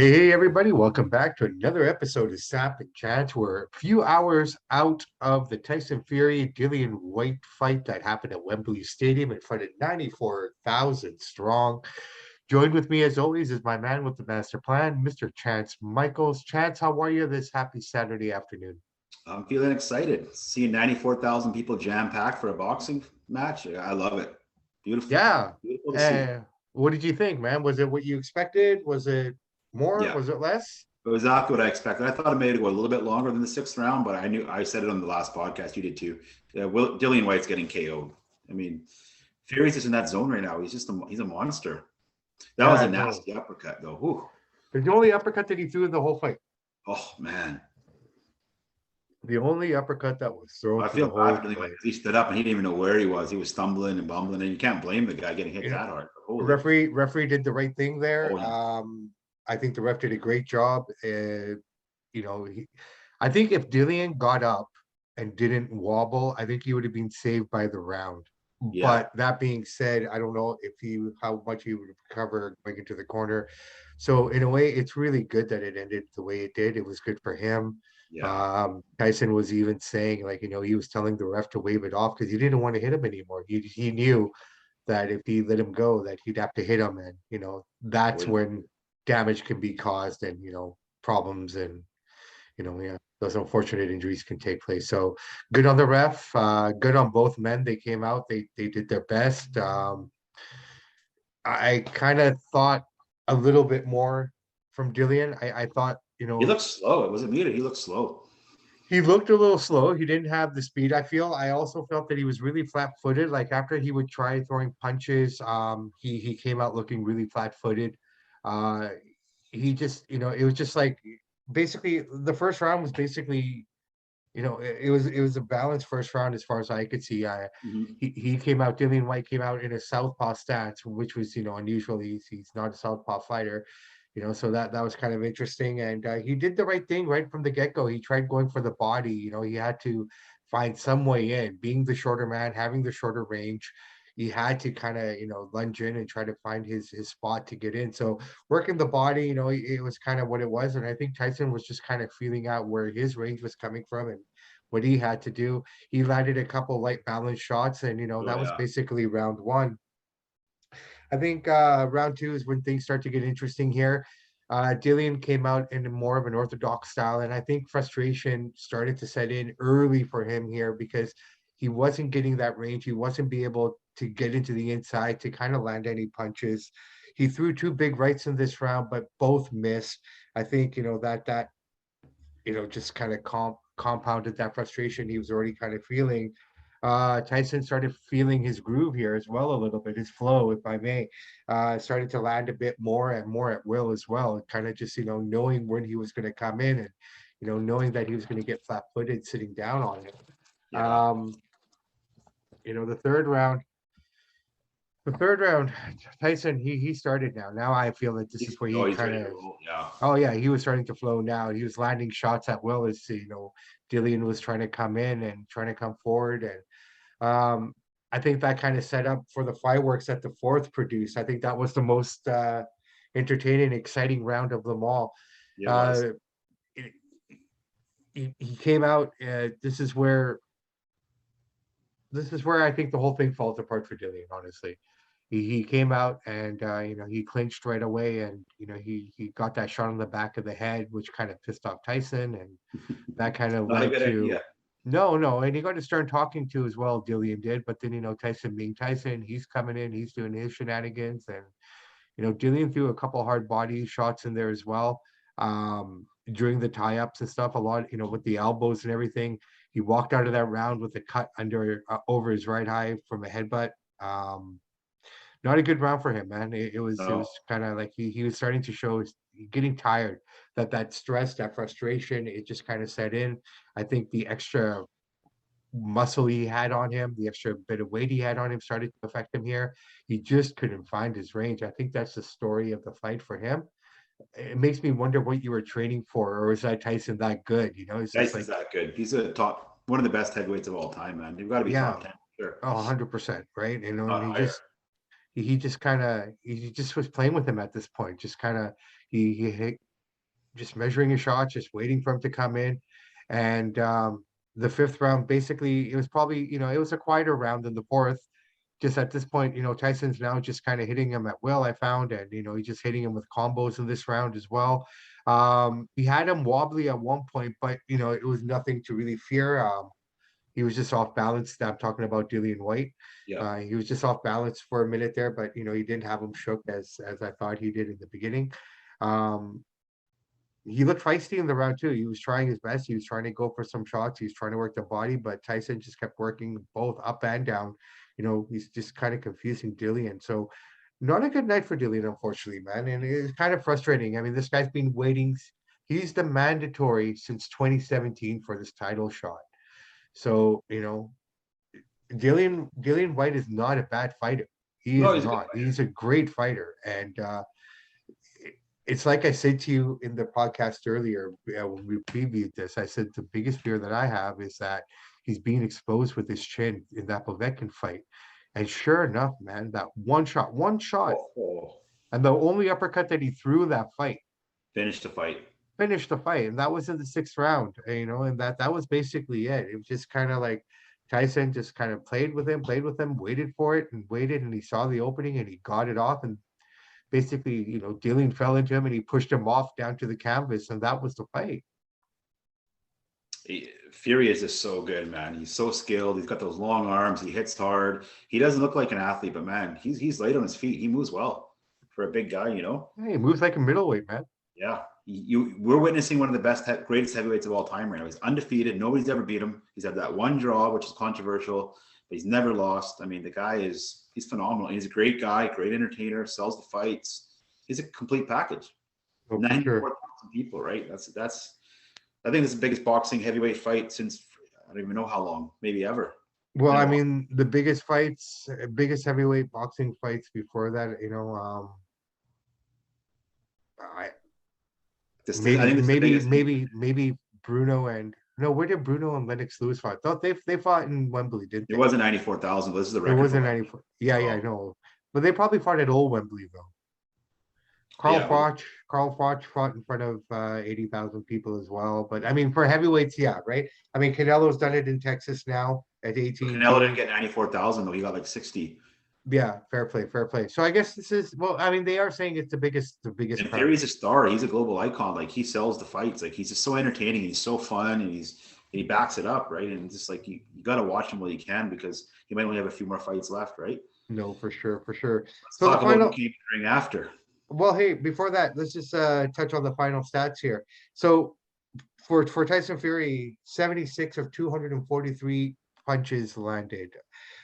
Hey, everybody, welcome back to another episode of Samp&Chance. We're a few hours out of the Tyson Fury Dillian Whyte fight that happened at Wembley Stadium in front of 94,000 strong. Joined with me, as always, is my man with the master plan, Mr. Chance Michaels. Chance, how are you this happy Saturday afternoon? I'm feeling excited. Seeing 94,000 people jam packed for a boxing match. I love it. Beautiful. Yeah. Beautiful to see. Uh, what did you think, man? Was it what you expected? Was it more? Yeah. Was it less? It was exactly what I expected. I thought it made it go a little bit longer than the sixth round, but I said it on the last podcast. You did too. Dillian White's getting KO'd. I mean, Fury's just in that zone right now. He's a monster. That was Yeah, a no. nasty uppercut, though. Whew. The only uppercut that he threw in the whole fight. Oh man, The only uppercut that was thrown I through the feel bad whole for Dillian White fight. because he stood up and he didn't even know where he was. He was stumbling and bumbling, and you can't blame the guy getting hit You know, that hard. Holy. referee did the right thing there. Oh yeah. I think the ref did a great job. I think if Dillian got up and didn't wobble, I think he would have been saved by the round. Yeah. But that being said, I don't know if he how much he would recover going into the corner. So in a way, it's really good that it ended the way it did. It was good for him. Yeah. Tyson was even saying, like, he was telling the ref to wave it off because he didn't want to hit him anymore. He knew that if he let him go, that he'd have to hit him, and that's Would. when damage can be caused, and problems, and yeah, those unfortunate injuries can take place. So good on the ref, good on both men. They came out, they did their best. I kind of thought a little bit more from Dillian. I thought, He looks slow. It wasn't muted. He looked slow. he looked a little slow. He didn't have the speed. I also felt that he was really flat-footed. Like after he would try throwing punches, he came out looking really flat-footed. Uh, he just, it was just like basically the first round was basically, it was a balanced first round as far as I could see. Mhm. He came out, Dillian Whyte came out in a southpaw stance, which was, unusual. He's not a southpaw fighter, so that was kind of interesting. And he did the right thing right from the get-go. He tried going for the body. He had to find some way in. Being the shorter man, having the shorter range, he had to kind of, lunge in and try to find his spot to get in. So working the body, it was kind of what it was. And I think Tyson was just kind of feeling out where his range was coming from and what he had to do. He landed a couple light balance shots, and Oh that was yeah. basically round one. I think round two is when things start to get interesting here. Dillian came out in more of an orthodox style, and I think frustration started to set in early for him here because he wasn't getting that range. He wasn't be able to get into the inside to kind of land any punches. He threw two big rights in this round, but both missed. I think that just kind of compounded that frustration he was already kind of feeling. Tyson started feeling his groove here as well a little bit, his flow, if I may. Started to land a bit more and more at will as well, kind of just, knowing when he was going to come in and, knowing that he was going to get flat footed sitting down on it. Yeah. Um, the the third round, Tyson, he started now. Now I feel that this is where he He's kind ready to of. roll. Yeah. Oh yeah, he was starting to flow now. He was landing shots at will as Dillian was trying to come in and trying to come forward. And I think that kind of set up for the fireworks that the fourth produced. I think that was the most entertaining, exciting round of them all. It was. Uh, it- he came out. This is where I think the whole thing falls apart for Dillian, honestly. He came out and he clinched right away, and he got that shot on the back of the head, which kind of pissed off Tyson, and that kind of Not a led good to idea. no, and he got to start talking to as well. Dillian did, but then Tyson being Tyson, he's coming in, he's doing his shenanigans, and Dillian threw a couple hard body shots in there as well. During the tie-ups and stuff, a lot, with the elbows and everything. He walked out of that round with a cut under over his right eye from a headbutt. Um, Not a good round for him, man. It was No. kind of like he was starting to show his getting tired. That stress, that frustration, it just kind of set in. I think the extra muscle he had on him, the extra bit of weight he had on him started to affect him here. He just couldn't find his range. I think that's the story of the fight for him. It makes me wonder what you were training for, or is that Tyson that good? It's just Tyson's like, that good. He's a top, one of the best heavyweights of all time, man. You've got to be yeah, top 10. Sure. 100%, right? And Not he higher. just he just kind of he just was playing with him at this point. Just kind of he just measuring his shots, just waiting for him to come in. And the fifth round, basically, it was probably, it was a quieter round than the fourth. Just at this point, Tyson's now just kind of hitting him at will, I found, and he's just hitting him with combos in this round as well. He had him wobbly at one point, but it was nothing to really fear. He was just off balance. I'm talking about Dillian Whyte. Yeah. He was just off balance for a minute there, but he didn't have him shook as I thought he did in the beginning. Um, he looked feisty in the round too. He was trying his best. He was trying to go for some shots. He was trying to work the body, but Tyson just kept working both up and down. He's just kind of confusing Dillian. So not a good night for Dillian, unfortunately, man. And it's kind of frustrating. I mean, this guy's been waiting. He's the mandatory since 2017 for this title shot. So, Dillian Whyte is not a bad fighter. He No, is not. He's a great fighter. And it's like I said to you in the podcast earlier when we previewed this. I said the biggest fear that I have is that he's being exposed with his chin in that Povetkin fight. And sure enough, man, that one shot, and the only uppercut that he threw that fight finished the fight. And that was in the sixth round, and that was basically it. It was just kind of like Tyson just kind of played with him, waited for it and waited, and he saw the opening and he got it off, and basically, Dillian fell into him and he pushed him off down to the canvas, and that was the fight. Fury is just so good, man. He's so skilled. He's got those long arms. He hits hard. He doesn't look like an athlete, but man, he's light on his feet. He moves well for a big guy, Hey, he moves like a middleweight, man. Yeah. We're witnessing one of the best, greatest heavyweights of all time right now. He's undefeated. Nobody's ever beat him. He's had that one draw, which is controversial, but he's never lost. I mean, the guy he's phenomenal. He's a great guy, great entertainer, sells the fights. He's a complete package. 94,000 people, right? That's I think it's the biggest boxing heavyweight fight since I don't even know how long, maybe ever. Well, I mean, the biggest heavyweight boxing fights before that, maybe Bruno and where did Bruno and Lennox Lewis fight? Thought they fought in Wembley, didn't they? It wasn't 94,000, but this is the record. It wasn't 94. Yeah, I know. But they probably fought at old Wembley though. Carl Froch fought in front of 80,000 people as well. But I mean, for heavyweights, yeah, right? I mean, Canelo's done it in Texas now at 18. Canelo didn't get 94,000 though. He got like 60. Yeah, fair play. So I guess this is, well, I mean, they are saying it's the biggest. And Fury's a star. He's a global icon. Like, he sells the fights. Like, he's just so entertaining. He's so fun, and he backs it up, right? And just like you got to watch him while you can, because he might only have a few more fights left, right? No, for sure. So talk about what came after. Well, hey, before that, let's just touch on the final stats here. So for Tyson Fury, 76 of 243 punches landed.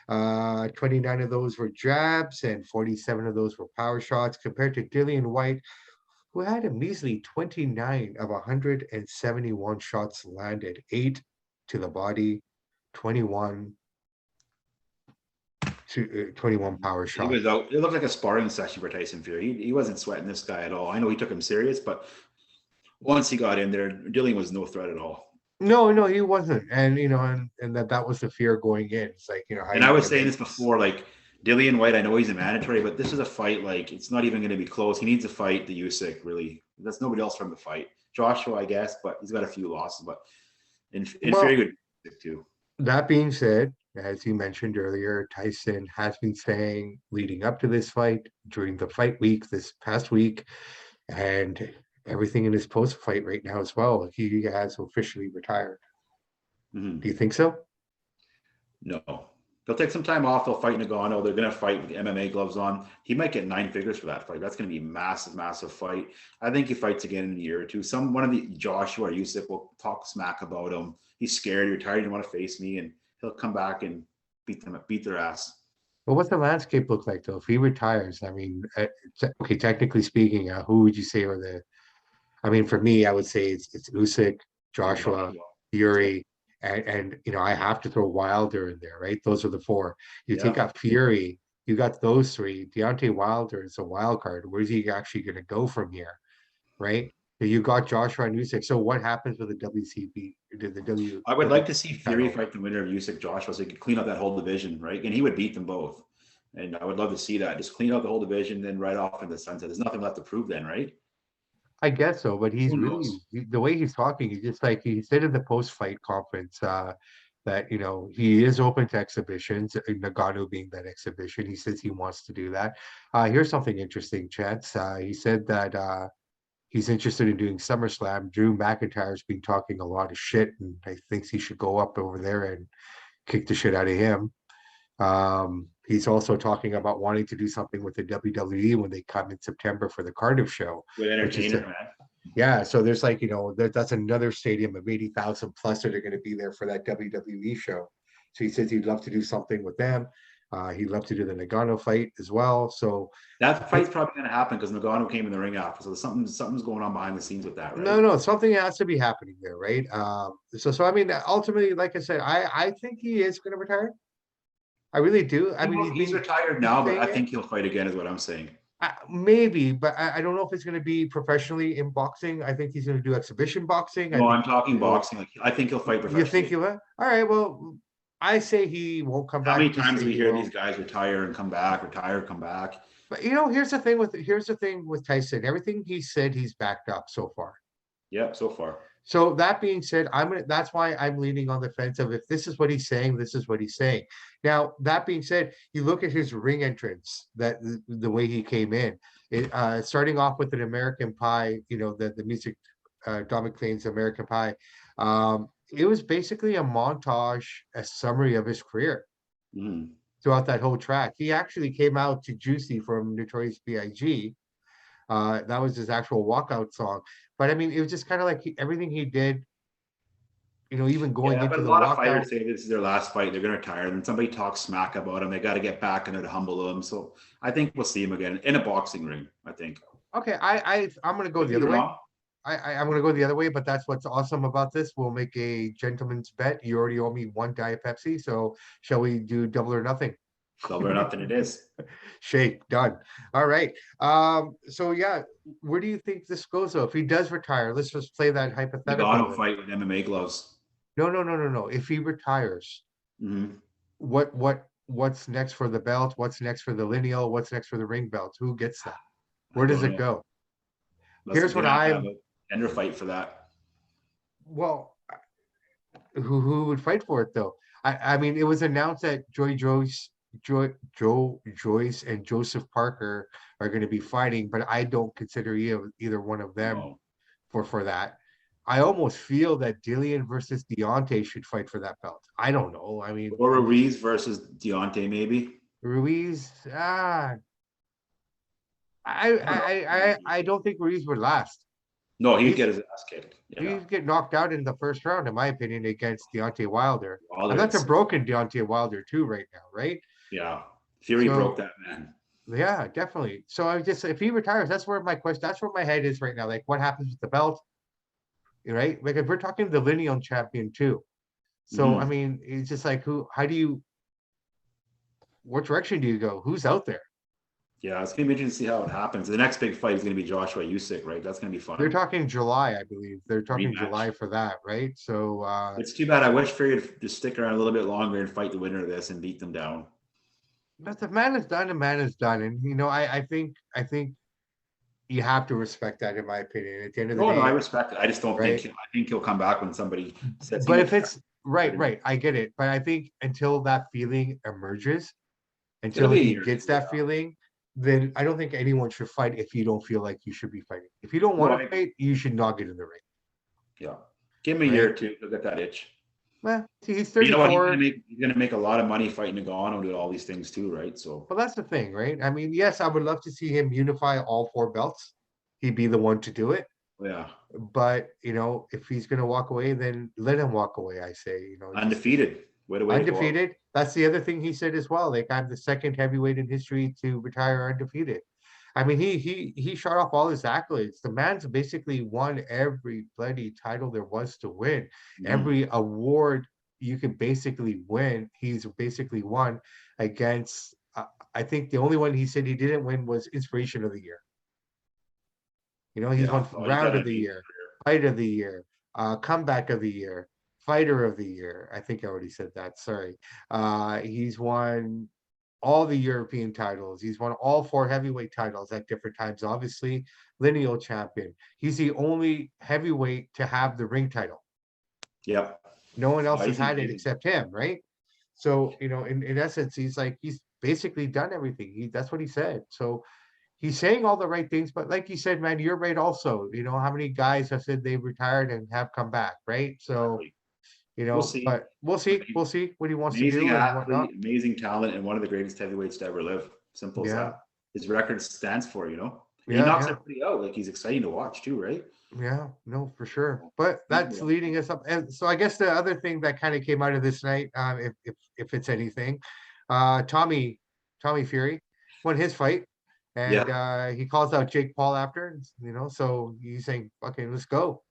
29 of those were jabs and 47 of those were power shots, compared to Dillian Whyte, who had a measly 29 of 171 shots landed, 8 to the body, 21 power shots. It looked like a sparring session for Tyson Fury. He wasn't sweating this guy at all. I know he took him serious, but once he got in there, Dillian was no threat at all. No, he wasn't. And and that was the fear going in. It's like, and I was saying this before, like, Dillian Whyte, I know he's a mandatory, but this is a fight, like, it's not even going to be close. He needs to fight the Usyk, really. That's nobody else from the fight. Joshua, I guess, but he's got a few losses, but Fury would too. That being said, as you mentioned earlier, Tyson has been saying leading up to this fight, during the fight week, this past week, and everything in his post-fight right now as well, he has officially retired. Mm-hmm. Do you think so? No. They'll take some time off. They'll fight Nagano. They're going to fight with MMA gloves on. He might get 9 figures for that fight. That's going to be a massive fight. I think he fights again in a year or two. One of the Joshua or Usyk will talk smack about him. He's scared. You're tired. You don't want to face me. And he'll come back and beat their ass. Well, what's the landscape look like, though? If he retires, I mean, okay, technically speaking, who would you say are the... I mean, for me, I would say it's Usyk, Joshua, Fury, and I have to throw Wilder in there, right? Those are the 4. You take out Fury, you got those 3. Deontay Wilder is a wild card. Where's he actually going to go from here, right? So you got Joshua and Usyk. So what happens with the WCB? I would like to see Fury fight the winner of Usyk Joshua, so he could clean up that whole division, right? And he would beat them both. And I would love to see that. Just clean up the whole division, then right off in the sunset. There's nothing left to prove then, right? I guess so, but he's Who really knows? the way he's talking. He's just like he said in the post-fight conference that he is open to exhibitions. Nagano being that exhibition, he says he wants to do that. Here's something interesting, Chance. He said that he's interested in doing SummerSlam. Drew McIntyre's been talking a lot of shit, and I thinks he should go up over there and kick the shit out of him. He's also talking about wanting to do something with the WWE when they come in September for the Cardiff show, Good which is entertainer, man. yeah. So there's like that's another stadium of 80,000 plus that are going to be there for that WWE show. So he says he'd love to do something with them. He'd love to do the Nagano fight as well. So That fight's probably going to happen because Nagano came in the ring after, so something's going on behind the scenes with that, no, right? no, something has to be happening there, right? So I mean, ultimately, like I said, I think he is going to retire. I really do. I mean, He's retired he's now, but I saying it. think he'll fight again, is what I'm saying. Maybe, but I don't know if it's going to be professionally in boxing. I think he's going to do exhibition boxing. I No, think I'm talking he'll, boxing. Like, I think he'll fight you think professionally. he'll? All right. Well, I say he won't come How back. many You times say do we he hear these will. guys retire and come back, retire, come back? But here's the thing with Tyson. Everything he said, he's backed up so far. Yep, so far. So that being said, that's why I'm leaning on the fence of if this is what he's saying, this is what he's saying. Now, that being said, you look at his ring entrance, that the way he came in, starting off with an American Pie, the music, Don McLean's American Pie. It was basically a montage, a summary of his career Mhm. throughout that whole track. He actually came out to Juicy from Notorious B.I.G. That was his actual walkout song. But I mean, it was just kind of like everything he did, even going Yeah, but into a the lot of walkout. fighters say this is their last fight. They're going to retire. And somebody talks smack about them. They got to get back in there to humble them. So I think we'll see him again in a boxing ring, I think. Okay, I'm gonna go Could the be other way. wrong. I'm gonna go the other way, but that's what's awesome about this. We'll make a gentleman's bet. You already owe me one Diet Pepsi, so shall we do double or nothing? Double or nothing it is. Shake, done. All right. So yeah, where do you think this goes though? If he does retire, let's just play that hypothetical. Nagano fight with MMA gloves. No, no, no, no, no. If he retires, Mm-hmm. what's next for the belt? What's next for the lineal? What's next for the ring belt? Who gets that? I Where does don't it know. go? Let's Here's what gonna have to have I'm a tender fight for that. well, who would fight for it though? I mean, it was announced that Joe Joyce and Joseph Parker are going to be fighting, but I don't consider either one of them No. for that. I almost feel that Dillian versus Deontay should fight for that belt. I don't know. I mean, Or Ruiz versus Deontay, maybe. Ruiz. I don't know. I don't think Ruiz would last. No, he'd He's get his ass kicked. Yeah. he'd get knocked out in the first round, in my opinion, against Deontay Wilder. And Wilder that's a it's broken Deontay Wilder too right now, right? yeah. Fury broke So that man. yeah, definitely. So I just if he retires, that's where my head is right now. Like what happens with the belt, right? Like if we're talking the lineal champion too. So I Mm-hmm. mean, it's just like what direction do you go? Who's out there? Yeah, it's gonna be interesting to see how it happens. The next big fight is gonna be Joshua Usyk, right? That's gonna be They're fun. talking July, I believe. They're talking Rematch. July for that, right? So It's too bad. I wish Fury would just stick around a little bit longer and fight the winner of this and beat them down. but the man is done, a man is done. And I think you have to respect that in my opinion. At the end of the Oh no, I day, respect it. I just don't think right? I think he'll come back when somebody says he But will. if it's right, I get it. But I think until that feeling emerges, It'll until be a he year or gets two. Yeah. that feeling, then I don't think anyone should fight if you don't feel like you should be fighting. If you don't No, want I to agree. fight, you should not get in the ring, Yeah. Give him a year or right? two. He'll get that itch. Well, see, he's But you know what? He's gonna 34. make he's gonna make a lot of money fighting Nagano and do all these things too, right? So But that's the thing, right? I mean, yes, I would love to see him unify all four belts. He'd be the one to do it. yeah. But if he's gonna walk away, then let him walk away. I say, just Undefeated. Way to go out. undefeated. That's the other thing he said as well. Like I'm the second heavyweight in history to retire undefeated. I mean, he shot off all his accolades. The man's basically won every bloody title there was to win. Mhm. Every award you can basically win, he's basically won against. I think the only one he said he didn't win was Inspiration of the Year. He's Yeah. won Oh, he's had Round an of the amazing Year, career. Fight of the Year, Comeback of the Year, Fighter of the Year. I think I already said that. Sorry. He's won all the European titles. He's won all 4 heavyweight titles at different times. Obviously, lineal champion. He's the only heavyweight to have the ring title. Yep. No one else has He's had it amazing. except him, right? So, in essence, he's basically done everything. That's what he said. So he's saying all the right things, but like you said, man, you're right also. How many guys have said they've retired and have come back, right? So, Exactly. We'll see. but we'll I see. mean, We'll see what he wants to amazing do and whatnot. athlete, amazing talent, and one of the greatest heavyweights to ever live. Simple as Yeah. that. His record stands for, And he Yeah, knocks yeah. everybody out. Like, he's exciting to watch too, right? Yeah, no, for sure. But Amazing that's to watch. leading us up. And so I guess the other thing that kind of came out of this night, if it's anything, Tommy Fury won his fight, and Yeah. he calls out Jake Paul after, so he's saying, "Okay, let's go."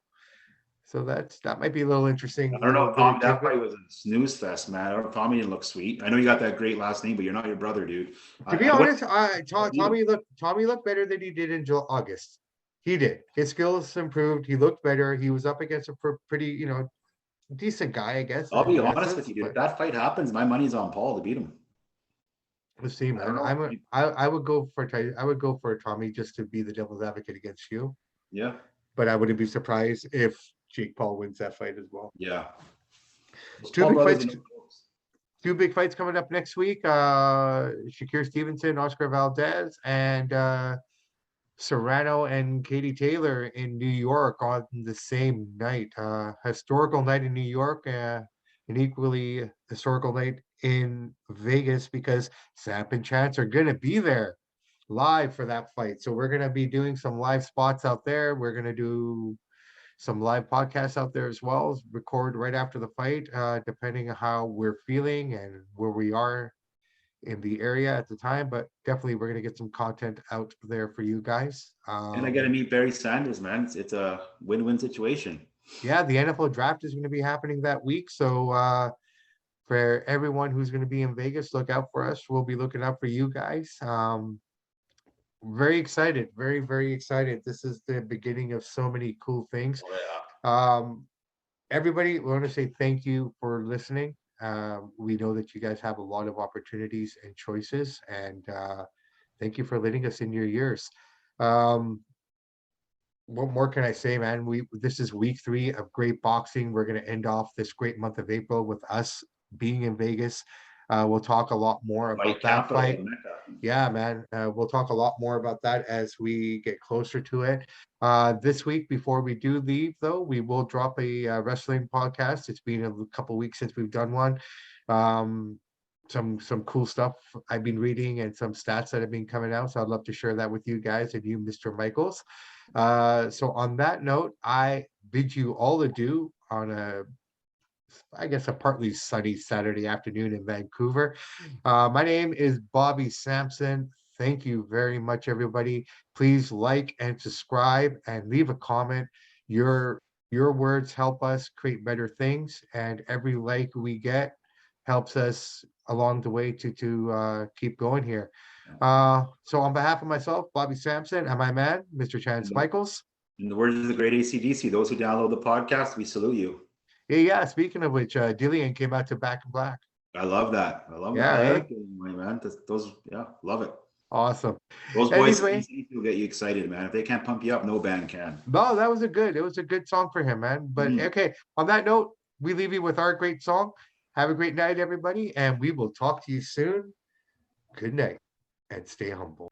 So that might be a little interesting, I don't know, bit Tommy. of That tidbit. fight was a snooze fest, man. I don't, Tommy didn't look sweet. I know you got that great last name, but you're not your brother, dude. To be I went honest, to beat him. Tommy looked better than he did in August. He did. His skills improved. He looked better. He was up against a pretty, decent guy, I guess, I'll be in honest with essence. you, dude. If But that fight happens, my money's on Paul to beat him. let's see, I don't man. know. I would go for I would go for Tommy just to be the devil's advocate against you. Yeah. But I wouldn't be surprised if Jake Paul wins that fight as well. Yeah. Those Two Paul big brothers fights. are no jokes. Two big fights coming up next week. Shakir Stevenson, Oscar Valdez, and Serrano and Katie Taylor in New York on the same night. Historical night in New York, an equally historical night in Vegas because Samp&Chance are going to be there live for that fight. So we're going to be doing some live spots out there. We're going to do some live podcasts out there as well, record right after the fight, depending on how we're feeling and where we are in the area at the time, but definitely we're going to get some content out there for you guys. And I got to meet Barry Sanders, man. It's a win-win situation. Yeah, the NFL draft is going to be happening that week. So for everyone who's going to be in Vegas, look out for us. We'll be looking out for you guys. Very excited, very, very excited. This is the beginning of so many cool things. Oh, yeah. Everybody, we want to say thank you for listening. We know that you guys have a lot of opportunities and choices, and thank you for letting us in your ears. What more can I say, man? This is week 3 of great boxing. We're going to end off this great month of April with us being in Vegas. We'll talk a lot more about that Capital, fight. Mecca. Yeah, man. We'll talk a lot more about that as we get closer to it. This week, before we do leave, though, we will drop a wrestling podcast. It's been a couple weeks since we've done one. Some cool stuff I've been reading and some stats that have been coming out. So I'd love to share that with you guys and you, Mr. Michaels. So on that note, I bid you all adieu on a partly sunny Saturday afternoon in Vancouver. My name is Bobby Sampson. Thank you very much, everybody. Please like and subscribe and leave a comment. Your words help us create better things, and every like we get helps us along the way to keep going here. So on behalf of myself, Bobby Sampson, and my man, Mr. Chance Michaels. In the words of the great AC/DC, those who download the podcast, we salute you. Yeah. Speaking of which, Dillian came out to Back in Black. I love that. I love that. Yeah, I eh? like it, man. Love it. Awesome. Those boys Anyway, will get you excited, man. If they can't pump you up, no band can. no, it was a good song for him, man. But okay, on that note, we leave you with our great song. Have a great night, everybody, and we will talk to you soon. Good night, and stay humble.